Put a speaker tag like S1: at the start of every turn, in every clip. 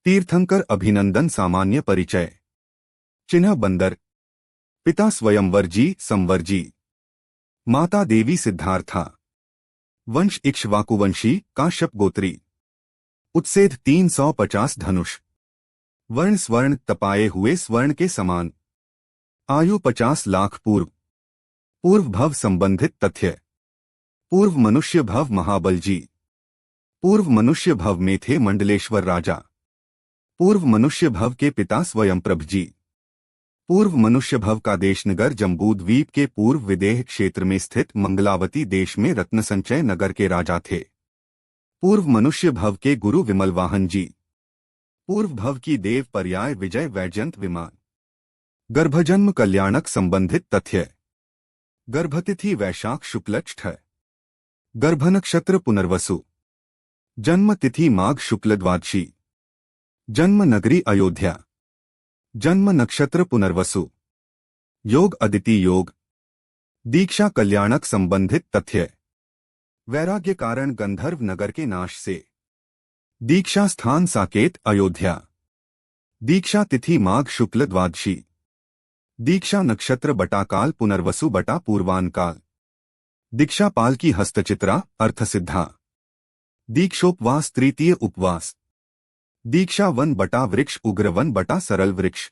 S1: तीर्थंकर अभिनंदन सामान्य परिचय। चिन्ह बंदर। पिता स्वयंवर जी संवर जी। माता देवी सिद्धार्था। वंश इक्ष्वाकुवंशी काश्यप गोत्री। उत्सेद 350 धनुष। वर्ण स्वर्ण तपाए हुए स्वर्ण के समान। आयु 50 लाख पूर्व। पूर्व भव संबंधित तथ्य। पूर्व मनुष्य भव महाबल जी। पूर्व मनुष्य भव में थे मंडलेश्वर राजा। पूर्व मनुष्य भव के पिता स्वयंप्रभ जी। पूर्व मनुष्य भव का देशनगर जम्बूद्वीप के पूर्व विदेह क्षेत्र में स्थित मंगलावती देश में रत्नसंचय नगर के राजा थे। पूर्व मनुष्य भव के गुरु विमलवाहन जी। पूर्व भव की देव पर्याय विजय वैजयंत विमान। गर्भजन्म कल्याणक संबंधित तथ्य। गर्भतिथि वैशाख शुक्ल है। गर्भनक्षत्र पुनर्वसु। जन्म तिथि माघ शुक्ल द्वादशी। जन्म नगरी अयोध्या। जन्म नक्षत्र पुनर्वसु। योग अदिति योग। दीक्षा कल्याणक संबंधित तथ्य। वैराग्य कारण गंधर्व नगर के नाश से। दीक्षा स्थान साकेत अयोध्या। दीक्षा तिथि माघ शुक्ल द्वादशी। दीक्षा नक्षत्र बटाकाल पुनर्वसु बटा पूर्वानकाल। दीक्षापाल की हस्तचित्रा अर्थसिद्धा। दीक्षोपवास तृतीय उपवास। दीक्षा वन बटा वृक्ष उग्र वन बटा सरल वृक्ष।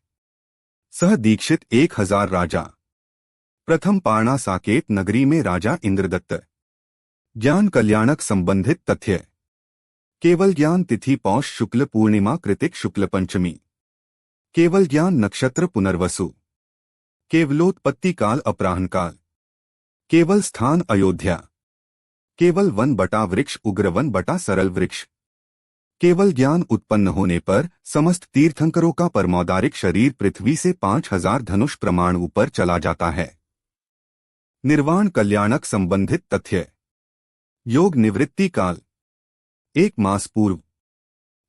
S1: सह दीक्षित 1000 राजा। प्रथम पारणा साकेत नगरी में राजा इंद्रदत्त। ज्ञान कल्याणक संबंधित तथ्य। केवल ज्ञान तिथि पौष शुक्ल पूर्णिमा कृतिक शुक्ल पंचमी। केवल ज्ञान नक्षत्र पुनर्वसु। केवलोत्पत्ति काल अपराह्न काल। केवल स्थान अयोध्या। केवल वन बटा वृक्ष उग्र वन बटा सरल वृक्ष। केवल ज्ञान उत्पन्न होने पर समस्त तीर्थंकरों का परमौदारिक शरीर पृथ्वी से 5000 धनुष प्रमाण ऊपर चला जाता है। निर्वाण कल्याणक संबंधित तथ्य। योग निवृत्ति काल 1 मास पूर्व।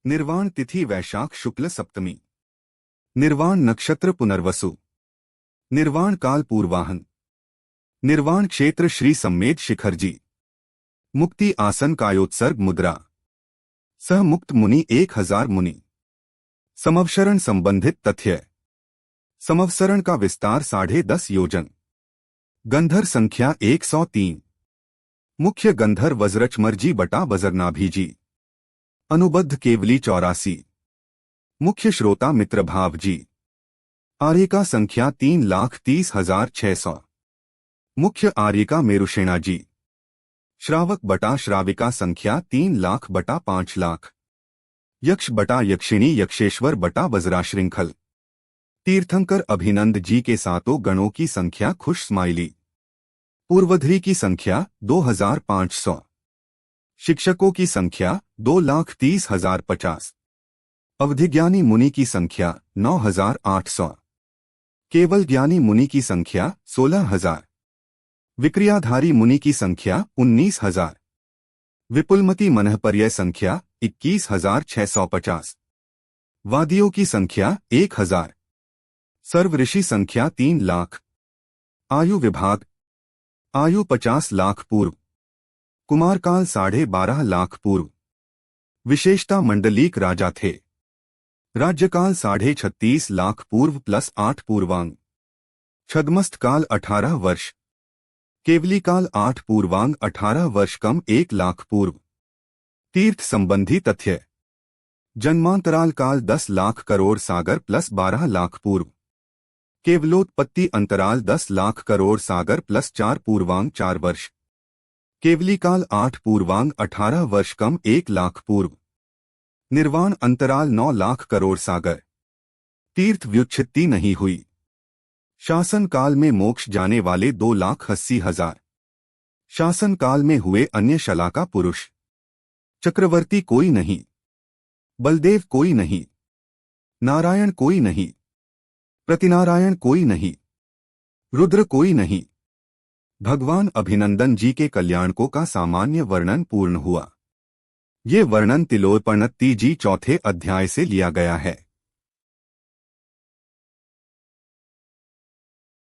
S1: निर्वाण तिथि वैशाख शुक्ल सप्तमी। निर्वाण नक्षत्र पुनर्वसु। निर्वाण काल पूर्वाहन। निर्वाण क्षेत्र श्री सम्मेद शिखर जी। मुक्ति आसन कायोत्सर्ग मुद्रा। सह मुक्त मुनि 1000 मुनि। समवसरण संबंधित तथ्य। समवसरण का विस्तार 10.5 योजन। गंधर संख्या 103। मुख्य गंधर वज्रचमर जी बटा वज्रनाभि जी। अनुबद्ध केवली 84। मुख्य श्रोता मित्रभाव जी। आर्यिका संख्या 3,30,600। मुख्य आर्यिका मेरुषेणा जी। श्रावक बटा श्राविका संख्या 3 लाख बटा 5 लाख। यक्ष बटा यक्षिणी यक्षेश्वर बटा वज्राश्रृंखल। तीर्थंकर अभिनंद जी के सातों गणों की संख्या खुश स्माइली। पूर्वधरी की संख्या 2500। शिक्षकों की संख्या 2,30,050। अवधिज्ञानी मुनि की संख्या 9,800। केवल ज्ञानी मुनि की संख्या 16,000। विक्रियाधारी मुनि की संख्या 19,000। विपुलमती मनःपर्यय संख्या 21,650। वादियों की संख्या 1000। सर्व ऋषि संख्या 3 लाख। आयु विभाग। आयु 50 लाख पूर्व। कुमारकाल 12.5 लाख पूर्व। विशेषता मंडलीक राजा थे। राज्यकाल 36.5 लाख पूर्व + 8 पूर्वांग। छद्मस्त काल 18 वर्ष। केवली काल 8 पूर्वांग 18 वर्ष कम 1 लाख पूर्व। तीर्थ संबंधी तथ्य। जन्मांतराल काल 10 लाख करोड़ सागर + 12 लाख पूर्व। केवलोत्पत्ति अंतराल 10 लाख करोड़ सागर + 4 पूर्वांग 4 वर्ष। केवली काल 8 पूर्वांग 18 वर्ष कम 1 लाख पूर्व। निर्वाण अंतराल 9 लाख करोड़ सागर। तीर्थ व्युत्पत्ति नहीं हुई। शासन काल में मोक्ष जाने वाले 2,80,000। शासन काल में हुए अन्य शलाका पुरुष। चक्रवर्ती कोई नहीं। बलदेव कोई नहीं। नारायण कोई नहीं। प्रतिनारायण कोई नहीं। रुद्र कोई नहीं। भगवान अभिनंदन जी के कल्याणकों का सामान्य वर्णन पूर्ण हुआ। ये वर्णन तिलोत्पन्नति जी 4थे अध्याय से लिया गया है।